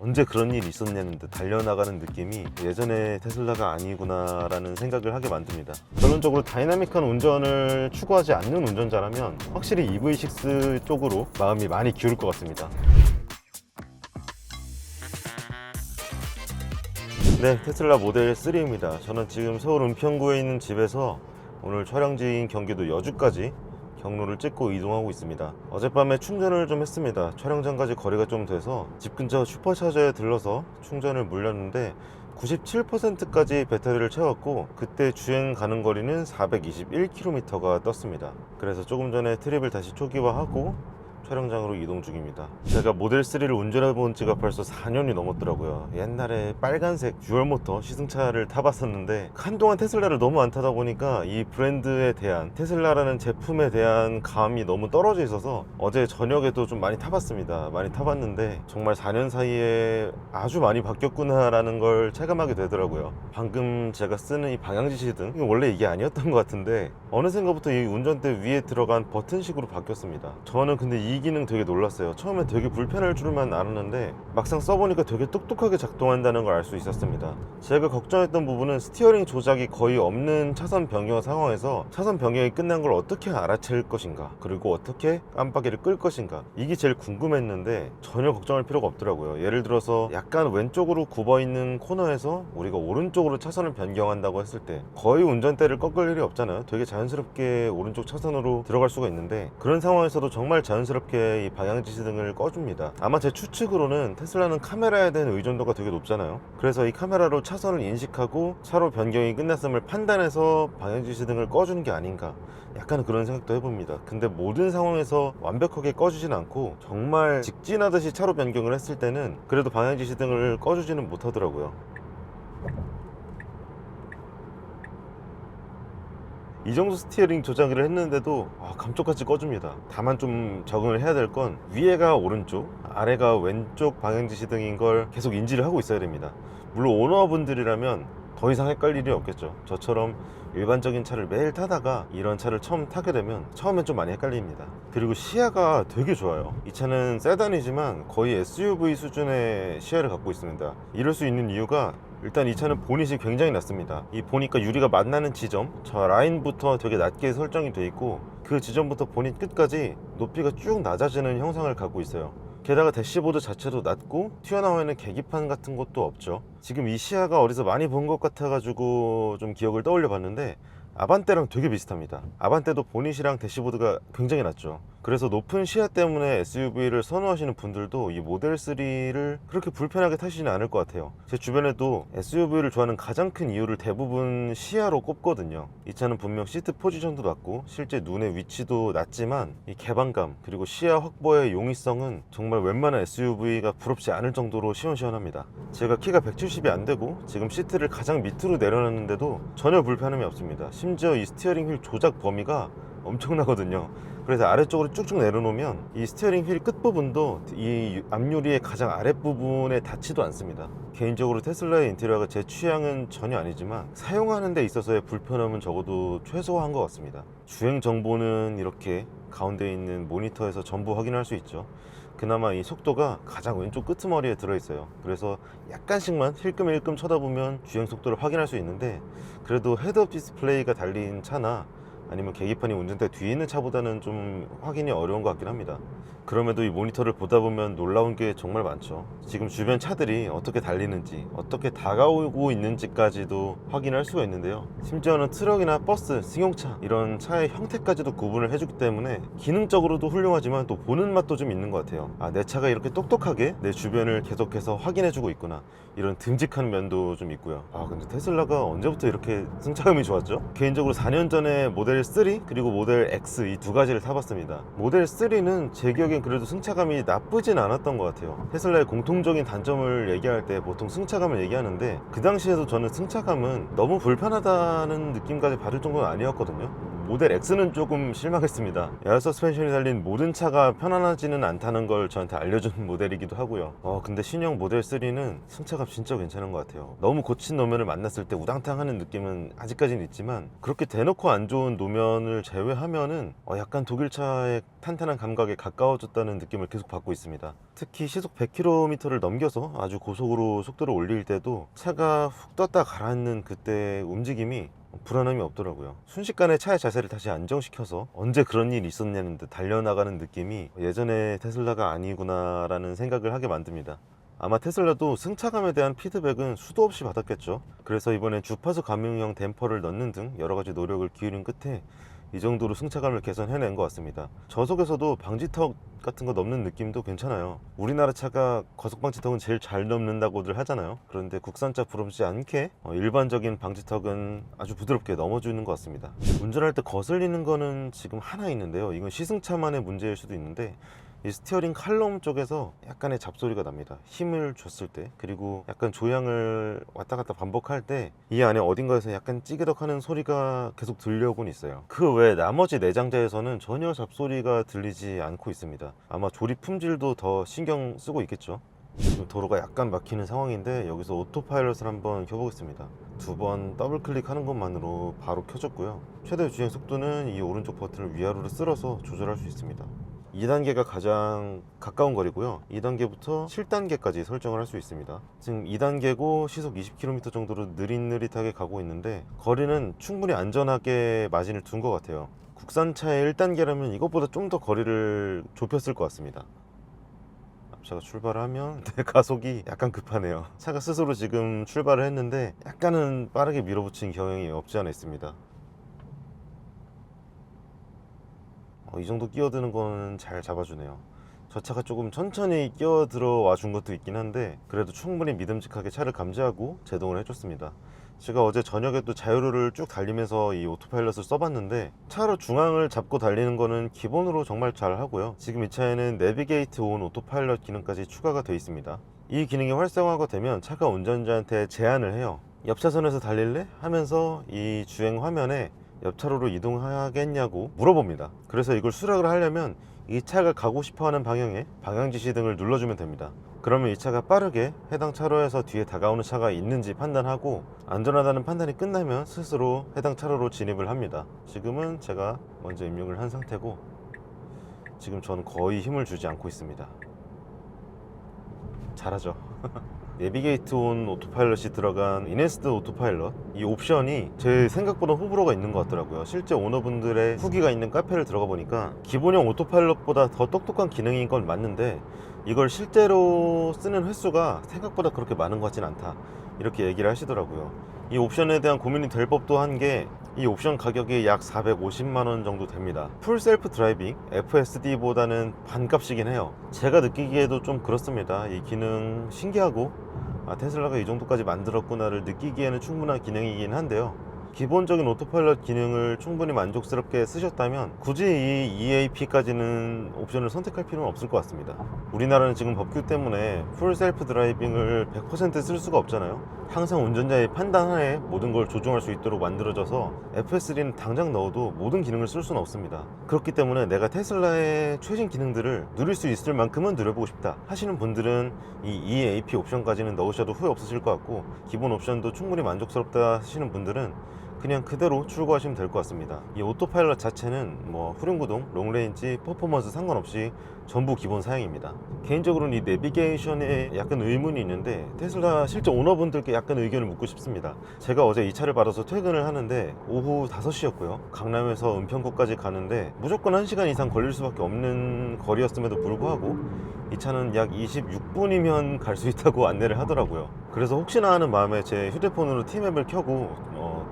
언제 그런 일이 있었냐는 듯 달려나가는 느낌이 예전의 테슬라가 아니구나 라는 생각을 하게 만듭니다. 결론적으로 다이나믹한 운전을 추구하지 않는 운전자라면 확실히 EV6 쪽으로 마음이 많이 기울 것 같습니다. 네, 테슬라 모델 3입니다. 저는 지금 서울 은평구에 있는 집에서 오늘 촬영지인 경기도 여주까지 경로를 찍고 이동하고 있습니다. 어젯밤에 충전을 좀 했습니다. 촬영장까지 거리가 좀 돼서 집 근처 슈퍼차저에 들러서 충전을 물렸는데 97%까지 배터리를 채웠고 그때 주행 가는 거리는 421km가 떴습니다. 그래서 조금 전에 트립을 다시 초기화하고 촬영장으로 이동 중입니다. 제가 모델 3를 운전해 본 지가 벌써 4년이 넘었더라고요. 옛날에 빨간색 듀얼모터 시승차를 타봤었는데 한동안 테슬라를 너무 안 타다 보니까 이 브랜드에 대한, 테슬라라는 제품에 대한 감이 너무 떨어져 있어서 어제 저녁에도 좀 많이 타봤습니다. 많이 타봤는데 정말 4년 사이에 아주 많이 바뀌었구나 라는 걸 체감하게 되더라고요. 방금 제가 쓰는 이 방향지시등, 원래 이게 아니었던 것 같은데 어느샌가부터 이 운전대 위에 들어간 버튼식으로 바뀌었습니다. 저는 근데 이 기능 되게 놀랐어요. 처음에 되게 불편할 줄만 알았는데 막상 써보니까 되게 똑똑하게 작동한다는 걸 알 수 있었습니다. 제가 걱정했던 부분은 스티어링 조작이 거의 없는 차선 변경 상황에서 차선 변경이 끝난 걸 어떻게 알아챌 것인가, 그리고 어떻게 깜빡이를 끌 것인가, 이게 제일 궁금했는데 전혀 걱정할 필요가 없더라고요. 예를 들어서 약간 왼쪽으로 굽어있는 코너에서 우리가 오른쪽으로 차선을 변경한다고 했을 때 거의 운전대를 꺾을 일이 없잖아요. 되게 자연스럽게 오른쪽 차선으로 들어갈 수가 있는데 그런 상황에서도 정말 자연스럽게 이 방향지시등을 꺼줍니다. 아마 제 추측으로는 테슬라는 카메라에 대한 의존도가 되게 높잖아요. 그래서 이 카메라로 차선을 인식하고 차로 변경이 끝났음을 판단해서 방향지시등을 꺼주는 게 아닌가, 약간 그런 생각도 해봅니다. 근데 모든 상황에서 완벽하게 꺼주진 않고 정말 직진하듯이 차로 변경을 했을 때는 그래도 방향지시등을 꺼주지는 못하더라고요. 이 정도 스티어링 조작을 했는데도 감쪽같이 꺼줍니다. 다만 좀 적응을 해야 될 건 위에가 오른쪽, 아래가 왼쪽 방향지시등인 걸 계속 인지를 하고 있어야 됩니다. 물론 오너분들이라면 더 이상 헷갈릴 일이 없겠죠. 저처럼 일반적인 차를 매일 타다가 이런 차를 처음 타게 되면 처음엔 좀 많이 헷갈립니다. 그리고 시야가 되게 좋아요. 이 차는 세단이지만 거의 SUV 수준의 시야를 갖고 있습니다. 이럴 수 있는 이유가 일단 이 차는 보닛이 굉장히 낮습니다. 이 보니까 유리가 만나는 지점, 저 라인부터 되게 낮게 설정이 돼 있고 그 지점부터 보닛 끝까지 높이가 쭉 낮아지는 형상을 갖고 있어요. 게다가 대시보드 자체도 낮고 튀어나와 있는 계기판 같은 것도 없죠. 지금 이 시야가 어디서 많이 본 것 같아 가지고 좀 기억을 떠올려 봤는데 아반떼랑 되게 비슷합니다. 아반떼도 보닛이랑 대시보드가 굉장히 낮죠. 그래서 높은 시야 때문에 SUV를 선호하시는 분들도 이 모델 3를 그렇게 불편하게 타시지는 않을 것 같아요. 제 주변에도 SUV를 좋아하는 가장 큰 이유를 대부분 시야로 꼽거든요. 이 차는 분명 시트 포지션도 낮고 실제 눈의 위치도 낮지만 이 개방감 그리고 시야 확보의 용이성은 정말 웬만한 SUV가 부럽지 않을 정도로 시원시원합니다. 제가 키가 170이 안 되고 지금 시트를 가장 밑으로 내려놨는데도 전혀 불편함이 없습니다. 심지어 이 스티어링 휠 조작 범위가 엄청나거든요. 그래서 아래쪽으로 쭉쭉 내려놓으면 이 스티어링 휠 끝부분도 이 앞유리의 가장 아랫부분에 닿지도 않습니다. 개인적으로 테슬라의 인테리어가 제 취향은 전혀 아니지만 사용하는 데 있어서의 불편함은 적어도 최소화한 것 같습니다. 주행 정보는 이렇게 가운데 있는 모니터에서 전부 확인할 수 있죠. 그나마 이 속도가 가장 왼쪽 끄트머리에 들어있어요. 그래서 약간씩만 힐끔힐끔 쳐다보면 주행 속도를 확인할 수 있는데 그래도 헤드업 디스플레이가 달린 차나 아니면 계기판이 운전대 뒤에 있는 차보다는 좀 확인이 어려운 것 같긴 합니다. 그럼에도 이 모니터를 보다 보면 놀라운 게 정말 많죠. 지금 주변 차들이 어떻게 달리는지, 어떻게 다가오고 있는지까지도 확인할 수가 있는데요. 심지어는 트럭이나 버스, 승용차 이런 차의 형태까지도 구분을 해주기 때문에 기능적으로도 훌륭하지만 또 보는 맛도 좀 있는 것 같아요. 내 차가 이렇게 똑똑하게 내 주변을 계속해서 확인해주고 있구나, 이런 듬직한 면도 좀 있고요. 근데 테슬라가 언제부터 이렇게 승차감이 좋았죠? 개인적으로 4년 전에 모델 3 그리고 모델 X 이 두 가지를 타봤습니다. 모델 3는 제 기억엔 그래도 승차감이 나쁘진 않았던 것 같아요. 테슬라의 공통적인 단점을 얘기할 때 보통 승차감을 얘기하는데 그 당시에도 저는 승차감은 너무 불편하다는 느낌까지 받을 정도는 아니었거든요. 모델 X는 조금 실망했습니다. 에어 서스펜션이 달린 모든 차가 편안하지는 않다는 걸 저한테 알려준 모델이기도 하고요. 근데 신형 모델 3는 승차감 진짜 괜찮은 것 같아요. 너무 고친 노면을 만났을 때 우당탕하는 느낌은 아직까지는 있지만, 그렇게 대놓고 안 좋은 노면을 제외하면은 약간 독일차의 탄탄한 감각에 가까워졌다는 느낌을 계속 받고 있습니다. 특히 시속 100km를 넘겨서 아주 고속으로 속도를 올릴 때도 차가 훅 떴다 가라앉는 그때 움직임이 불안함이 없더라고요. 순식간에 차의 자세를 다시 안정시켜서 언제 그런 일이 있었냐는 듯 달려나가는 느낌이 예전의 테슬라가 아니구나 라는 생각을 하게 만듭니다. 아마 테슬라도 승차감에 대한 피드백은 수도 없이 받았겠죠. 그래서 이번에 주파수 감응형 댐퍼를 넣는 등 여러가지 노력을 기울인 끝에 이 정도로 승차감을 개선해낸 것 같습니다. 저속에서도 방지턱 같은 거 넘는 느낌도 괜찮아요. 우리나라 차가 과속 방지턱은 제일 잘 넘는다고들 하잖아요. 그런데 국산차 부럽지 않게 일반적인 방지턱은 아주 부드럽게 넘어주는 것 같습니다. 운전할 때 거슬리는 거는 지금 하나 있는데요. 이건 시승차만의 문제일 수도 있는데, 이 스티어링 칼럼 쪽에서 약간의 잡소리가 납니다. 힘을 줬을 때, 그리고 약간 조향을 왔다 갔다 반복할 때 이 안에 어딘가에서 약간 찌그덕하는 소리가 계속 들려오곤 있어요. 그 외에 나머지 내장재에서는 전혀 잡소리가 들리지 않고 있습니다. 아마 조립 품질도 더 신경 쓰고 있겠죠. 지금 도로가 약간 막히는 상황인데 여기서 오토파일럿을 한번 켜보겠습니다. 2번 더블 클릭하는 것만으로 바로 켜졌고요. 최대 주행 속도는 이 오른쪽 버튼을 위아래로 쓸어서 조절할 수 있습니다. 2단계가 가장 가까운 거리고요. 2단계부터 7단계까지 설정을 할 수 있습니다. 지금 2단계고 시속 20km 정도로 느릿느릿하게 가고 있는데, 거리는 충분히 안전하게 마진을 둔 것 같아요. 국산차의 1단계라면 이것보다 좀 더 거리를 좁혔을 것 같습니다. 앞차가 출발을 하면 가속이 약간 급하네요. 차가 스스로 지금 출발을 했는데 약간은 빠르게 밀어붙인 경향이 없지 않아 있습니다. 이 정도 끼어드는 거는 잘 잡아주네요. 저 차가 조금 천천히 끼어들어와 준 것도 있긴 한데, 그래도 충분히 믿음직하게 차를 감지하고 제동을 해줬습니다. 제가 어제 저녁에도 자유로를 쭉 달리면서 이 오토파일럿을 써봤는데, 차로 중앙을 잡고 달리는 거는 기본으로 정말 잘 하고요. 지금 이 차에는 내비게이트 온 오토파일럿 기능까지 추가가 되어 있습니다. 이 기능이 활성화가 되면 차가 운전자한테 제안을 해요. 옆차선에서 달릴래? 하면서 이 주행 화면에 옆차로로 이동하겠냐고 물어봅니다. 그래서 이걸 수락을 하려면 이 차가 가고 싶어하는 방향에 방향지시 등을 눌러주면 됩니다. 그러면 이 차가 빠르게 해당 차로에서 뒤에 다가오는 차가 있는지 판단하고, 안전하다는 판단이 끝나면 스스로 해당 차로로 진입을 합니다. 지금은 제가 먼저 입력을 한 상태고, 지금 저는 거의 힘을 주지 않고 있습니다. 잘하죠. 내비게이트 온 오토파일럿이 들어간 인핸스드 오토파일럿, 이 옵션이 제 생각보다 호불호가 있는 것 같더라고요. 실제 오너분들의 후기가 있는 카페를 들어가 보니까 기본형 오토파일럿보다 더 똑똑한 기능인 건 맞는데, 이걸 실제로 쓰는 횟수가 생각보다 그렇게 많은 것 같진 않다, 이렇게 얘기를 하시더라고요. 이 옵션에 대한 고민이 될 법도 한 게, 이 옵션 가격이 약 450만원 정도 됩니다. 풀 셀프 드라이빙 FSD보다는 반값이긴 해요. 제가 느끼기에도 좀 그렇습니다. 이 기능 신기하고, 테슬라가 이 정도까지 만들었구나를 느끼기에는 충분한 기능이긴 한데요. 기본적인 오토파일럿 기능을 충분히 만족스럽게 쓰셨다면 굳이 이 EAP까지는 옵션을 선택할 필요는 없을 것 같습니다. 우리나라는 지금 법규 때문에 풀 셀프 드라이빙을 100% 쓸 수가 없잖아요. 항상 운전자의 판단하에 모든 걸 조종할 수 있도록 만들어져서 FS3는 당장 넣어도 모든 기능을 쓸 수는 없습니다. 그렇기 때문에 내가 테슬라의 최신 기능들을 누릴 수 있을 만큼은 누려보고 싶다 하시는 분들은 이 EAP 옵션까지는 넣으셔도 후회 없으실 것 같고, 기본 옵션도 충분히 만족스럽다 하시는 분들은 그냥 그대로 출고하시면 될 것 같습니다. 이 오토파일럿 자체는 후륜구동, 롱레인지, 퍼포먼스 상관없이 전부 기본 사양입니다. 개인적으로는 이 내비게이션에 약간 의문이 있는데, 테슬라 실제 오너분들께 약간 의견을 묻고 싶습니다. 제가 어제 이 차를 받아서 퇴근을 하는데 오후 5시였고요 강남에서 은평구까지 가는데 무조건 1시간 이상 걸릴 수밖에 없는 거리였음에도 불구하고 이 차는 약 26분이면 갈 수 있다고 안내를 하더라고요. 그래서 혹시나 하는 마음에 제 휴대폰으로 T맵을 켜고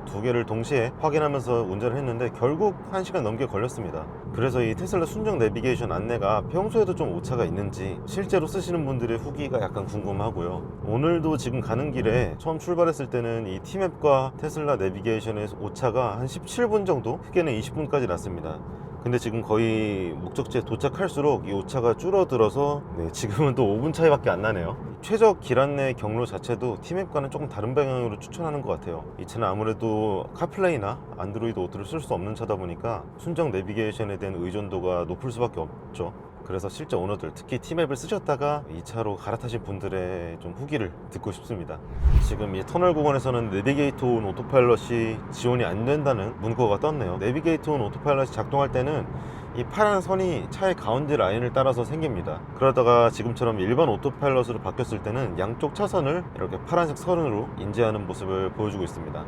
두 개를 동시에 확인하면서 운전을 했는데 결국 1시간 넘게 걸렸습니다. 그래서 이 테슬라 순정 내비게이션 안내가 평소에도 좀 오차가 있는지 실제로 쓰시는 분들의 후기가 약간 궁금하고요. 오늘도 지금 가는 길에 처음 출발했을 때는 이 T맵과 테슬라 내비게이션의 오차가 한 17분 정도, 크게는 20분까지 났습니다. 근데 지금 거의 목적지에 도착할수록 이 오차가 줄어들어서 지금은 또 5분 차이밖에 안 나네요. 최적 기란 내 경로 자체도 T맵과는 조금 다른 방향으로 추천하는 것 같아요. 이 차는 아무래도 카플레이나 안드로이드 오토를 쓸 수 없는 차다 보니까 순정 내비게이션에 대한 의존도가 높을 수밖에 없죠. 그래서 실제 오너들, 특히 T맵을 쓰셨다가 이 차로 갈아타신 분들의 좀 후기를 듣고 싶습니다. 지금 이 터널 구간에서는 내비게이터 온 오토파일럿이 지원이 안 된다는 문구가 떴네요. 내비게이터 온 오토파일럿이 작동할 때는 이 파란 선이 차의 가운데 라인을 따라서 생깁니다. 그러다가 지금처럼 일반 오토파일럿으로 바뀌었을 때는 양쪽 차선을 이렇게 파란색 선으로 인지하는 모습을 보여주고 있습니다.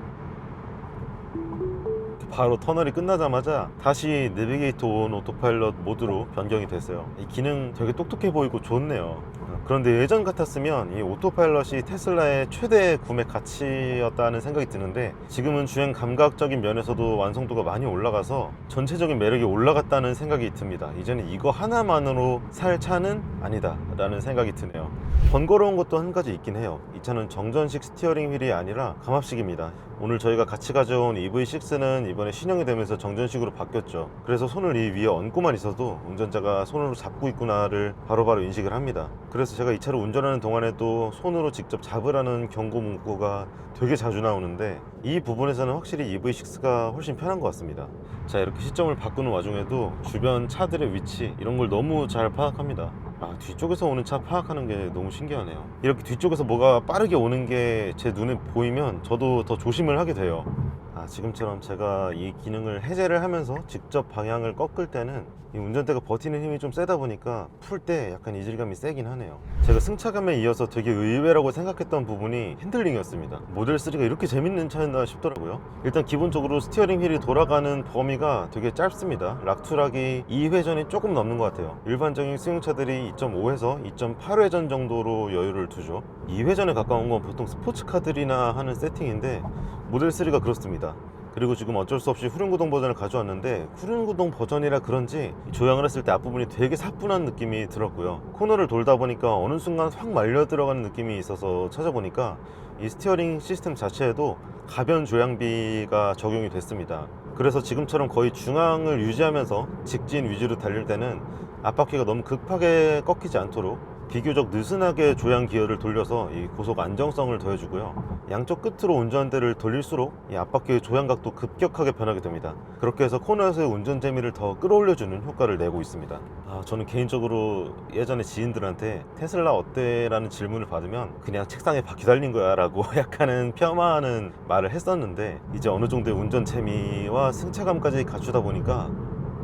바로 터널이 끝나자마자 다시 내비게이터 온 오토파일럿 모드로 변경이 됐어요. 이 기능 되게 똑똑해 보이고 좋네요. 그런데 예전 같았으면 이 오토파일럿이 테슬라의 최대 구매 가치였다는 생각이 드는데 지금은 주행 감각적인 면에서도 완성도가 많이 올라가서 전체적인 매력이 올라갔다는 생각이 듭니다. 이제는 이거 하나만으로 살 차는 아니다 라는 생각이 드네요. 번거로운 것도 한 가지 있긴 해요. 이 차는 정전식 스티어링 휠이 아니라 감압식입니다. 오늘 저희가 같이 가져온 EV6는 이번에 신형이 되면서 정전식으로 바뀌었죠. 그래서 손을 이 위에 얹고만 있어도 운전자가 손으로 잡고 있구나를 바로바로 인식을 합니다. 그래서 제가 이 차를 운전하는 동안에도 손으로 직접 잡으라는 경고 문구가 되게 자주 나오는데 이 부분에서는 확실히 EV6가 훨씬 편한 것 같습니다. 자, 이렇게 시점을 바꾸는 와중에도 주변 차들의 위치 이런 걸 너무 잘 파악합니다. 뒤쪽에서 오는 차 파악하는 게 너무 신기하네요. 이렇게 뒤쪽에서 뭐가 빠르게 오는 게 제 눈에 보이면 저도 더 조심을 하게 돼요. 지금처럼 제가 이 기능을 해제를 하면서 직접 방향을 꺾을 때는 이 운전대가 버티는 힘이 좀 세다 보니까 풀 때 약간 이질감이 세긴 하네요. 제가 승차감에 이어서 되게 의외라고 생각했던 부분이 핸들링이었습니다. 모델 3가 이렇게 재밌는 차였나 싶더라고요. 일단 기본적으로 스티어링 휠이 돌아가는 범위가 되게 짧습니다. 락투락이 2회전이 조금 넘는 것 같아요. 일반적인 승용차들이 2.5에서 2.8회전 정도로 여유를 두죠. 2회전에 가까운 건 보통 스포츠카들이나 하는 세팅인데 모델 3가 그렇습니다. 그리고 지금 어쩔 수 없이 후륜구동 버전을 가져왔는데 후륜구동 버전이라 그런지 조향을 했을 때 앞부분이 되게 사뿐한 느낌이 들었고요. 코너를 돌다 보니까 어느 순간 확 말려 들어가는 느낌이 있어서 찾아보니까 이 스티어링 시스템 자체에도 가변 조향비가 적용이 됐습니다. 그래서 지금처럼 거의 중앙을 유지하면서 직진 위주로 달릴 때는 앞바퀴가 너무 급하게 꺾이지 않도록 비교적 느슨하게 조향 기어를 돌려서 이 고속 안정성을 더해주고요. 양쪽 끝으로 운전대를 돌릴수록 이 앞바퀴의 조향각도 급격하게 변하게 됩니다. 그렇게 해서 코너에서의 운전 재미를 더 끌어올려주는 효과를 내고 있습니다. 저는 개인적으로 예전에 지인들한테 테슬라 어때? 라는 질문을 받으면 그냥 책상에 바퀴 달린 거야 라고 약간은 폄하하는 말을 했었는데 이제 어느 정도의 운전 재미와 승차감까지 갖추다 보니까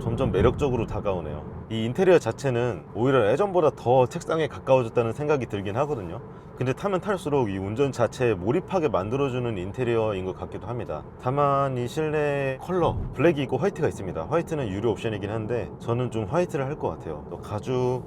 점점 매력적으로 다가오네요. 이 인테리어 자체는 오히려 예전보다 더 책상에 가까워졌다는 생각이 들긴 하거든요. 근데 타면 탈수록 이 운전 자체에 몰입하게 만들어주는 인테리어인 것 같기도 합니다. 다만 이 실내 컬러 블랙이 있고 화이트가 있습니다. 화이트는 유료 옵션이긴 한데 저는 좀 화이트를 할 것 같아요. 또 가죽,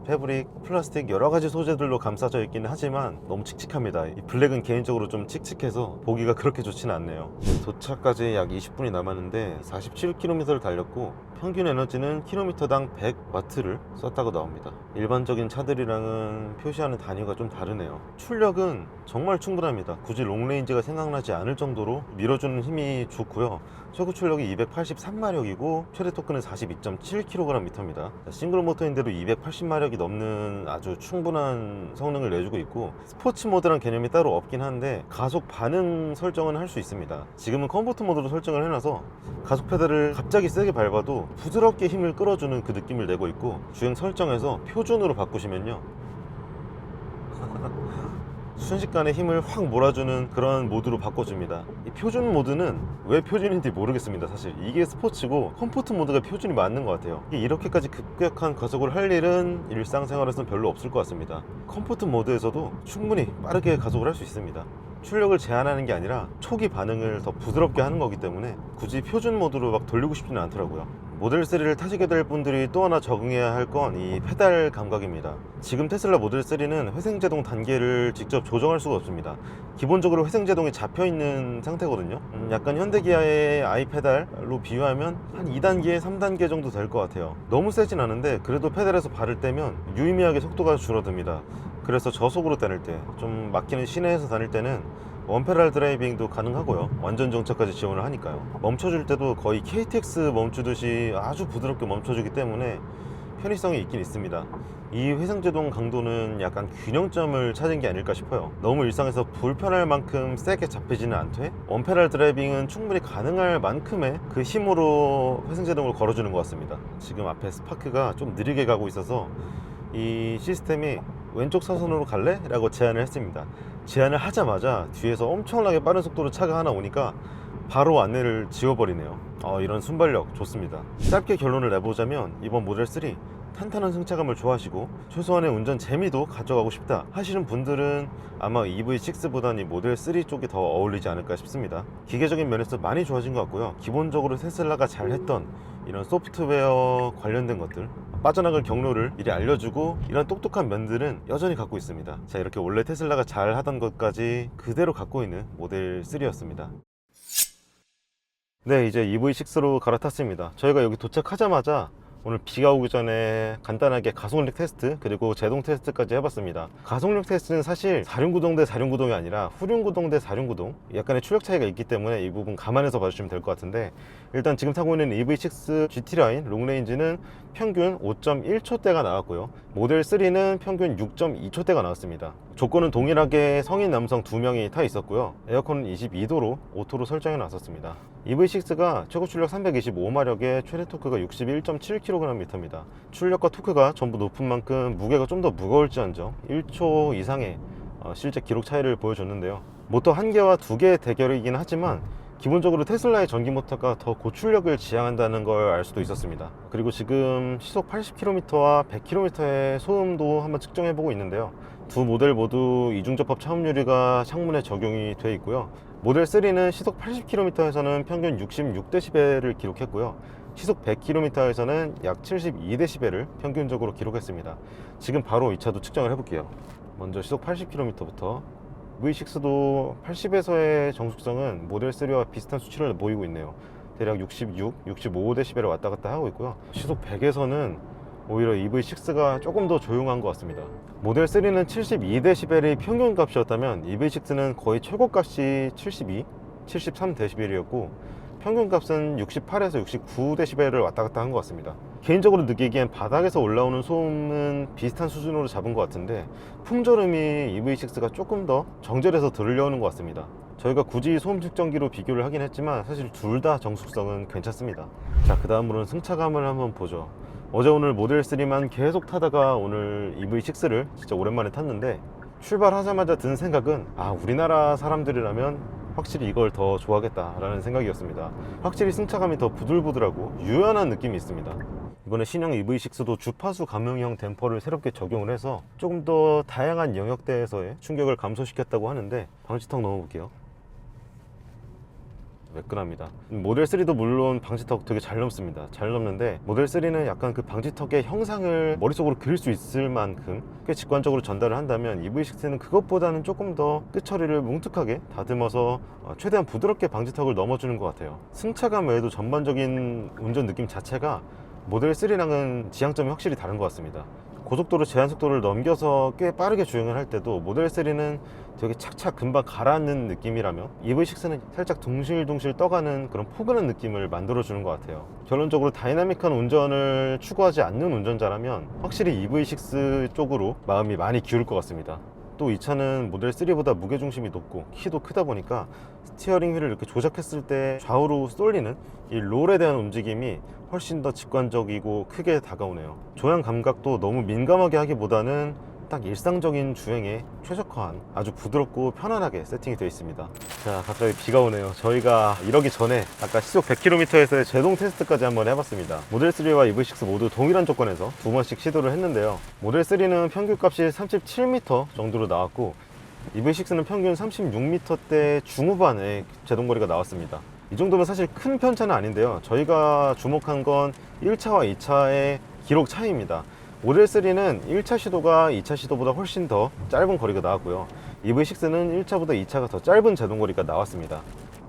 패브릭, 플라스틱 여러가지 소재들로 감싸져 있기는 하지만 너무 칙칙합니다. 이 블랙은 개인적으로 좀 칙칙해서 보기가 그렇게 좋지는 않네요. 도착까지 약 20분이 남았는데 47km를 달렸고 평균 에너지는 킬로미터당 100W를 썼다고 나옵니다. 일반적인 차들이랑은 표시하는 단위가 좀 다르네요. 출력은 정말 충분합니다. 굳이 롱레인지가 생각나지 않을 정도로 밀어주는 힘이 좋고요. 최고 출력이 283마력이고 최대 토크는 42.7kgm입니다. 싱글 모터인데도 280마력이 넘는 아주 충분한 성능을 내주고 있고 스포츠 모드란 개념이 따로 없긴 한데 가속 반응 설정은 할 수 있습니다. 지금은 컴포트 모드로 설정을 해놔서 가속 페달을 갑자기 세게 밟아도 부드럽게 힘을 끌어주는 그 느낌을 내고 있고 주행 설정에서 표준으로 바꾸시면요 순식간에 힘을 확 몰아주는 그런 모드로 바꿔줍니다. 이 표준 모드는 왜 표준인지 모르겠습니다. 사실 이게 스포츠고 컴포트 모드가 표준이 맞는 것 같아요. 이렇게까지 급격한 가속을 할 일은 일상생활에서는 별로 없을 것 같습니다. 컴포트 모드에서도 충분히 빠르게 가속을 할 수 있습니다. 출력을 제한하는 게 아니라 초기 반응을 더 부드럽게 하는 거기 때문에 굳이 표준 모드로 막 돌리고 싶지는 않더라고요. 모델 3를 타시게 될 분들이 또 하나 적응해야 할 건 이 페달 감각입니다. 지금 테슬라 모델 3는 회생제동 단계를 직접 조정할 수가 없습니다. 기본적으로 회생제동이 잡혀있는 상태거든요. 약간 현대기아의 아이페달로 비유하면 한 2단계, 3단계 정도 될 것 같아요. 너무 세진 않은데 그래도 페달에서 발을 떼면 유의미하게 속도가 줄어듭니다. 그래서 저속으로 다닐 때, 좀 막히는 시내에서 다닐 때는 원페달 드라이빙도 가능하고요. 완전 정차까지 지원을 하니까요. 멈춰줄 때도 거의 KTX 멈추듯이 아주 부드럽게 멈춰주기 때문에 편의성이 있긴 있습니다. 이 회생제동 강도는 약간 균형점을 찾은 게 아닐까 싶어요. 너무 일상에서 불편할 만큼 세게 잡히지는 않되 원페달 드라이빙은 충분히 가능할 만큼의 그 힘으로 회생제동을 걸어주는 것 같습니다. 지금 앞에 스파크가 좀 느리게 가고 있어서 이 시스템이 왼쪽 차선으로 갈래? 라고 제안을 했습니다. 제안을 하자마자 뒤에서 엄청나게 빠른 속도로 차가 하나 오니까 바로 안내를 지워버리네요. 이런 순발력 좋습니다. 짧게 결론을 내보자면 이번 모델 3 탄탄한 승차감을 좋아하시고 최소한의 운전 재미도 가져가고 싶다 하시는 분들은 아마 EV6보다는 이 모델 3 쪽이 더 어울리지 않을까 싶습니다. 기계적인 면에서 많이 좋아진 것 같고요. 기본적으로 테슬라가 잘했던 이런 소프트웨어 관련된 것들, 빠져나갈 경로를 미리 알려주고 이런 똑똑한 면들은 여전히 갖고 있습니다. 자, 이렇게 원래 테슬라가 잘 하던 것까지 그대로 갖고 있는 모델 3였습니다. 네, 이제 EV6로 갈아탔습니다. 저희가 여기 도착하자마자 오늘 비가 오기 전에 간단하게 가속력 테스트 그리고 제동 테스트까지 해봤습니다. 가속력 테스트는 사실 4륜구동 대 4륜구동이 아니라 후륜구동 대 4륜구동, 약간의 출력 차이가 있기 때문에 이 부분 감안해서 봐주시면 될 것 같은데, 일단 지금 타고 있는 EV6 GT라인 롱레인지는 평균 5.1초대가 나왔고요. 모델 3는 평균 6.2초대가 나왔습니다. 조건은 동일하게 성인 남성 2명이 타 있었고요. 에어컨은 22도로 오토로 설정해 놨었습니다. EV6가 최고 출력 325마력에 최대 토크가 61.7kgm입니다. 출력과 토크가 전부 높은 만큼 무게가 좀 더 무거울지언정 1초 이상의 실제 기록 차이를 보여줬는데요. 모터 1개와 2개의 대결이긴 하지만 기본적으로 테슬라의 전기 모터가 더 고출력을 지향한다는 걸 알 수도 있었습니다. 그리고 지금 시속 80km와 100km의 소음도 한번 측정해보고 있는데요. 두 모델 모두 이중접합 차음 유리가 창문에 적용이 되어 있고요. 모델 3는 시속 80km에서는 평균 66dB를 기록했고요. 시속 100km에서는 약 72dB를 평균적으로 기록했습니다. 지금 바로 이 차도 측정을 해볼게요. 먼저 시속 80km부터 V6도 80에서의 정숙성은 모델 3와 비슷한 수치를 보이고 있네요. 대략 66, 65dB를 왔다 갔다 하고 있고요. 시속 100에서는 오히려 EV6가 조금 더 조용한 것 같습니다. 모델 3는 72dB이 평균 값이었다면 EV6는 거의 최고 값이 72, 73dB이었고 평균 값은 68에서 69dB를 왔다 갔다 한 것 같습니다. 개인적으로 느끼기엔 바닥에서 올라오는 소음은 비슷한 수준으로 잡은 것 같은데 풍절음이 EV6가 조금 더 정제돼서 들려오는 것 같습니다. 저희가 굳이 소음 측정기로 비교를 하긴 했지만 사실 둘 다 정숙성은 괜찮습니다. 자, 그 다음으로는 승차감을 한번 보죠. 어제 오늘 모델 3만 계속 타다가 오늘 EV6를 진짜 오랜만에 탔는데 출발하자마자 든 생각은 우리나라 사람들이라면 확실히 이걸 더 좋아하겠다라는 생각이었습니다. 확실히 승차감이 더 부들부들하고 유연한 느낌이 있습니다. 이번에 신형 EV6도 주파수 감응형 댐퍼를 새롭게 적용을 해서 조금 더 다양한 영역대에서의 충격을 감소시켰다고 하는데 방지턱 넣어볼게요. 매끈합니다. 모델 3도 물론 방지턱 되게 잘 넘습니다. 잘 넘는데 모델 3는 약간 그 방지턱의 형상을 머릿속으로 그릴 수 있을 만큼 꽤 직관적으로 전달을 한다면 EV6는 그것보다는 조금 더 끝처리를 뭉툭하게 다듬어서 최대한 부드럽게 방지턱을 넘어주는 것 같아요. 승차감 외에도 전반적인 운전 느낌 자체가 모델 3랑은 지향점이 확실히 다른 것 같습니다. 고속도로 제한속도를 넘겨서 꽤 빠르게 주행을 할 때도 모델 3는 되게 착착 금방 가라앉는 느낌이라면 EV6는 살짝 둥실둥실 떠가는 그런 포근한 느낌을 만들어주는 것 같아요. 결론적으로 다이나믹한 운전을 추구하지 않는 운전자라면 확실히 EV6 쪽으로 마음이 많이 기울 것 같습니다. 또 이 차는 모델 3보다 무게중심이 높고 키도 크다 보니까 스티어링 휠을 이렇게 조작했을 때 좌우로 쏠리는 이 롤에 대한 움직임이 훨씬 더 직관적이고 크게 다가오네요. 조향 감각도 너무 민감하게 하기보다는 딱 일상적인 주행에 최적화한 아주 부드럽고 편안하게 세팅이 되어 있습니다. 자, 갑자기 비가 오네요. 저희가 이러기 전에 아까 시속 100km에서의 제동 테스트까지 한번 해봤습니다. 모델 3와 EV6 모두 동일한 조건에서 두 번씩 시도를 했는데요. 모델 3는 평균값이 37m 정도로 나왔고 EV6는 평균 36m대 중후반의 제동거리가 나왔습니다. 이 정도면 사실 큰 편차는 아닌데요. 저희가 주목한 건 1차와 2차의 기록 차이입니다. 모델 3는 1차 시도가 2차 시도보다 훨씬 더 짧은 거리가 나왔고요. EV6는 1차보다 2차가 더 짧은 제동거리가 나왔습니다.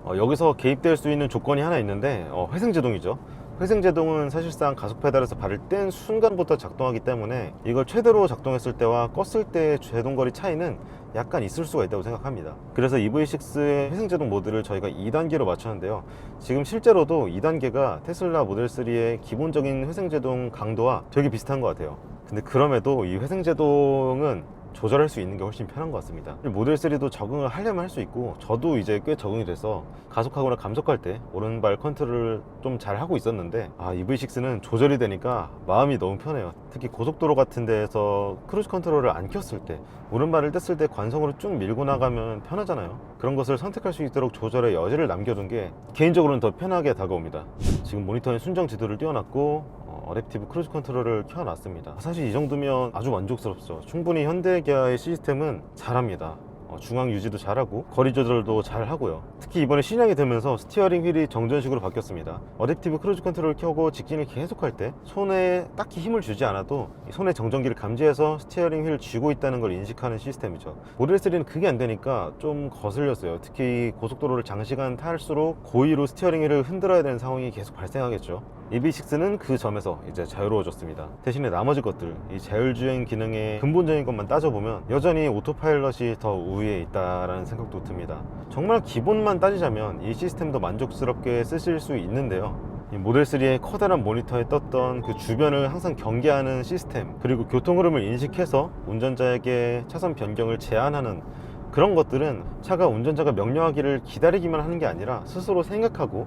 여기서 개입될 수 있는 조건이 하나 있는데 회생제동이죠. 회생제동은 사실상 가속 페달에서 발을 뗀 순간부터 작동하기 때문에 이걸 최대로 작동했을 때와 껐을 때의 제동거리 차이는 약간 있을 수가 있다고 생각합니다. 그래서 EV6의 회생제동 모드를 저희가 2단계로 맞췄는데요. 지금 실제로도 2단계가 테슬라 모델 3의 기본적인 회생제동 강도와 되게 비슷한 것 같아요. 근데 그럼에도 이 회생제동은 조절할 수 있는 게 훨씬 편한 것 같습니다. 모델 3도 적응을 하려면 할 수 있고, 저도 이제 꽤 적응이 돼서 가속하거나 감속할 때 오른발 컨트롤을 좀 잘 하고 있었는데, EV6는 조절이 되니까 마음이 너무 편해요. 특히 고속도로 같은 데에서 크루즈 컨트롤을 안 켰을 때, 오른발을 뗐을 때 관성으로 쭉 밀고 나가면 편하잖아요. 그런 것을 선택할 수 있도록 조절의 여지를 남겨둔 게 개인적으로는 더 편하게 다가옵니다. 지금 모니터에 순정 지도를 띄워놨고 어댑티브 크루즈 컨트롤을 켜놨습니다. 사실 이 정도면 아주 만족스럽죠. 충분히 현대기아의 시스템은 잘합니다. 중앙 유지도 잘하고 거리 조절도 잘하고요. 특히 이번에 신형이 되면서 스티어링 휠이 정전식으로 바뀌었습니다. 어댑티브 크루즈 컨트롤을 켜고 직진을 계속할 때 손에 딱히 힘을 주지 않아도 손의 정전기를 감지해서 스티어링 휠을 쥐고 있다는 걸 인식하는 시스템이죠. 모델 3는 그게 안 되니까 좀 거슬렸어요. 특히 고속도로를 장시간 탈수록 고의로 스티어링 휠을 흔들어야 되는 상황이 계속 발생하겠죠. EV6는 그 점에서 이제 자유로워졌습니다. 대신에 나머지 것들, 이 자율주행 기능의 근본적인 것만 따져보면 여전히 오토파일럿이 더 우위에 있다라는 생각도 듭니다. 정말 기본만 따지자면 이 시스템도 만족스럽게 쓰실 수 있는데요. 이 모델 3의 커다란 모니터에 떴던 그 주변을 항상 경계하는 시스템, 그리고 교통 흐름을 인식해서 운전자에게 차선 변경을 제한하는 그런 것들은 차가 운전자가 명령하기를 기다리기만 하는 게 아니라 스스로 생각하고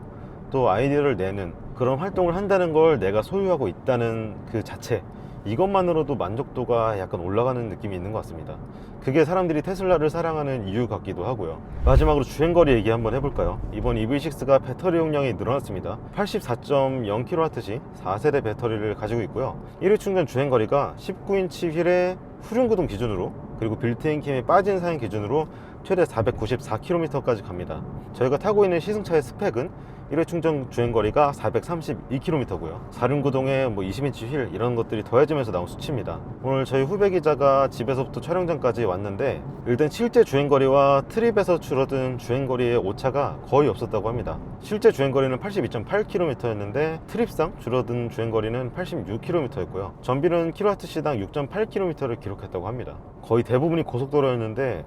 또 아이디어를 내는 그런 활동을 한다는 걸 내가 소유하고 있다는 그 자체, 이것만으로도 만족도가 약간 올라가는 느낌이 있는 것 같습니다. 그게 사람들이 테슬라를 사랑하는 이유 같기도 하고요. 마지막으로 주행거리 얘기 한번 해볼까요? 이번 EV6가 배터리 용량이 늘어났습니다. 84.0kWh 4세대 배터리를 가지고 있고요. 1회 충전 주행거리가 19인치 휠의 후륜구동 기준으로, 그리고 빌트인 캠이 빠진 사양 기준으로 최대 494km까지 갑니다. 저희가 타고 있는 시승차의 스펙은 1회 충전 주행거리가 432km고요 4륜구동에 20인치 휠 이런 것들이 더해지면서 나온 수치입니다. 오늘 저희 후배 기자가 집에서부터 촬영장까지 왔는데 일단 실제 주행거리와 트립에서 줄어든 주행거리의 오차가 거의 없었다고 합니다. 실제 주행거리는 82.8km였는데 트립상 줄어든 주행거리는 86km였고요 전비는 kWh당 6.8km를 기록했다고 합니다. 거의 대부분이 고속도로였는데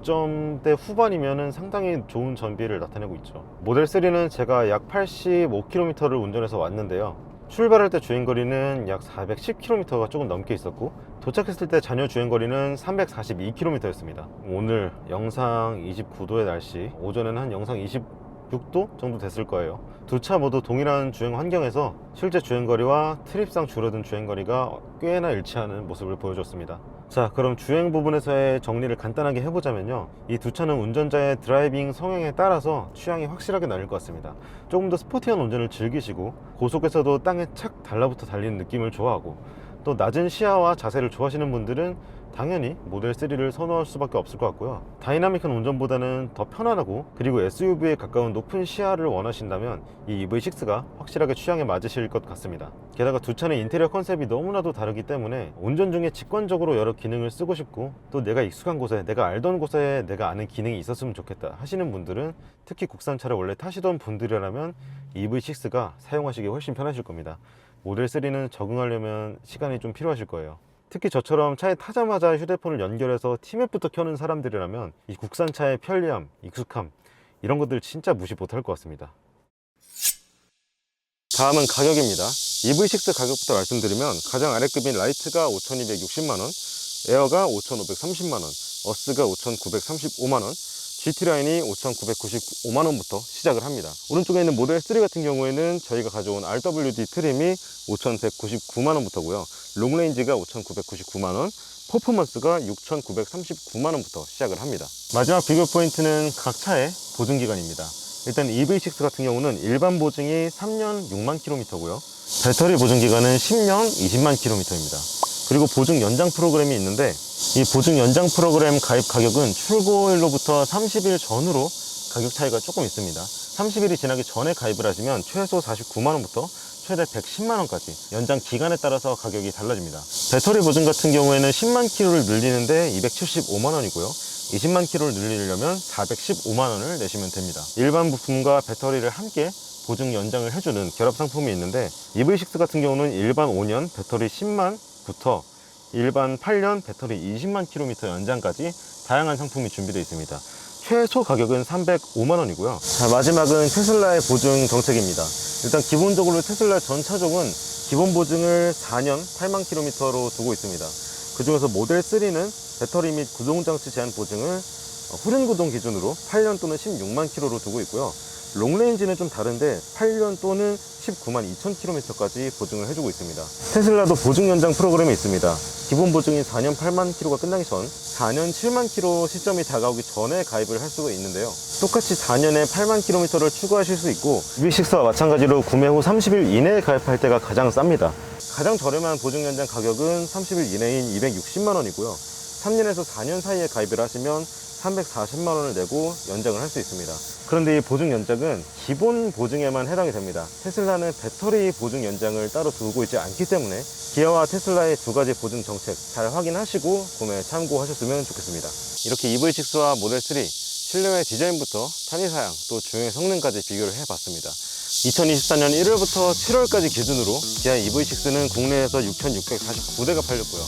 6점대 후반이면 상당히 좋은 전비를 나타내고 있죠. 모델 3는 제가 약 85km를 운전해서 왔는데요. 출발할 때 주행거리는 약 410km가 조금 넘게 있었고 도착했을 때 잔여 주행거리는 342km였습니다. 오늘 영상 29도의 날씨, 오전에는 한 영상 26도 정도 됐을 거예요. 두 차 모두 동일한 주행 환경에서 실제 주행거리와 트립상 줄어든 주행거리가 꽤나 일치하는 모습을 보여줬습니다. 자, 그럼 주행 부분에서의 정리를 간단하게 해보자면요, 이 두 차는 운전자의 드라이빙 성향에 따라서 취향이 확실하게 나뉠 것 같습니다. 조금 더 스포티한 운전을 즐기시고 고속에서도 땅에 착 달라붙어 달리는 느낌을 좋아하고 또 낮은 시야와 자세를 좋아하시는 분들은 당연히 모델 3를 선호할 수밖에 없을 것 같고요. 다이나믹한 운전보다는 더 편안하고 그리고 SUV에 가까운 높은 시야를 원하신다면 이 EV6가 확실하게 취향에 맞으실 것 같습니다. 게다가 두 차는 인테리어 컨셉이 너무나도 다르기 때문에 운전 중에 직관적으로 여러 기능을 쓰고 싶고 또 내가 익숙한 곳에, 내가 알던 곳에 내가 아는 기능이 있었으면 좋겠다 하시는 분들은, 특히 국산차를 원래 타시던 분들이라면 EV6가 사용하시기 훨씬 편하실 겁니다. 모델 3는 적응하려면 시간이 좀 필요하실 거예요. 특히 저처럼 차에 타자마자 휴대폰을 연결해서 티맵부터 켜는 사람들이라면 이 국산차의 편리함, 익숙함 이런 것들 진짜 무시 못할 것 같습니다. 다음은 가격입니다. EV6 가격부터 말씀드리면 가장 아래급인 라이트가 5,260만원, 에어가 5,530만원, 어스가 5,935만원, GT라인이 5,995만원부터 시작을 합니다. 오른쪽에 있는 모델 3 같은 경우에는 저희가 가져온 RWD 트림이 5,199만원부터고요 롱레인지가 5,999만원, 퍼포먼스가 6,939만원부터 시작을 합니다. 마지막 비교 포인트는 각 차의 보증기간입니다. 일단 EV6 같은 경우는 일반 보증이 3년 6만 km고요 배터리 보증기간은 10년 20만 km입니다. 그리고 보증 연장 프로그램이 있는데 이 보증 연장 프로그램 가입 가격은 출고일로부터 30일 전후로 가격 차이가 조금 있습니다. 30일이 지나기 전에 가입을 하시면 최소 49만원부터 최대 110만원까지 연장 기간에 따라서 가격이 달라집니다. 배터리 보증 같은 경우에는 10만 킬로를 늘리는데 275만원이고요 20만 킬로를 늘리려면 415만원을 내시면 됩니다. 일반 부품과 배터리를 함께 보증 연장을 해주는 결합 상품이 있는데 EV6 같은 경우는 일반 5년 배터리 10만부터 일반 8년 배터리 20만 km 연장까지 다양한 상품이 준비되어 있습니다. 최소 가격은 305만 원이고요. 자, 마지막은 테슬라의 보증 정책입니다. 일단 기본적으로 테슬라 전 차종은 기본 보증을 4년 8만 킬로미터로 두고 있습니다. 그 중에서 모델 3는 배터리 및 구동장치 제한 보증을 후륜 구동 기준으로 8년 또는 16만 킬로로 두고 있고요. 롱레인지는 좀 다른데 8년 또는 19만 2천 킬로미터까지 보증을 해주고 있습니다. 테슬라도 보증 연장 프로그램이 있습니다. 기본 보증이 4년 8만 킬로가 끝나기 전 4년 7만 킬로 시점이 다가오기 전에 가입을 할 수가 있는데요. 똑같이 4년에 8만 킬로미터를 추가하실 수 있고 EV6와 마찬가지로 구매 후 30일 이내에 가입할 때가 가장 쌉니다. 가장 저렴한 보증 연장 가격은 30일 이내인 260만 원이고요. 3년에서 4년 사이에 가입을 하시면 340만 원을 내고 연장을 할 수 있습니다. 그런데 이 보증 연장은 기본 보증에만 해당이 됩니다. 테슬라는 배터리 보증 연장을 따로 두고 있지 않기 때문에 기아와 테슬라의 두 가지 보증 정책 잘 확인하시고 구매에 참고하셨으면 좋겠습니다. 이렇게 EV6와 모델 3 실내외 디자인부터 편의사양 또 주행 성능까지 비교를 해봤습니다. 2024년 1월부터 7월까지 기준으로 기아 EV6는 국내에서 6,649대가 팔렸고요.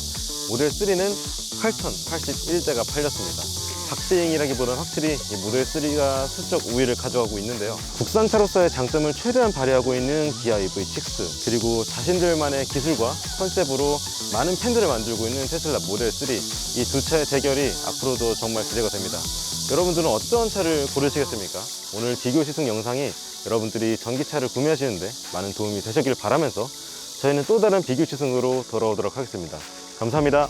모델 3는 8,081대가 팔렸습니다. 박스행이라기보다는 확실히 이 모델 3가 수적 우위를 가져가고 있는데요. 국산차로서의 장점을 최대한 발휘하고 있는 기아 EV6 그리고 자신들만의 기술과 컨셉으로 많은 팬들을 만들고 있는 테슬라 모델 3 이 두 차의 대결이 앞으로도 정말 기대가 됩니다. 여러분들은 어떤 차를 고르시겠습니까? 오늘 비교 시승 영상이 여러분들이 전기차를 구매하시는데 많은 도움이 되셨길 바라면서 저희는 또 다른 비교 시승으로 돌아오도록 하겠습니다. 감사합니다.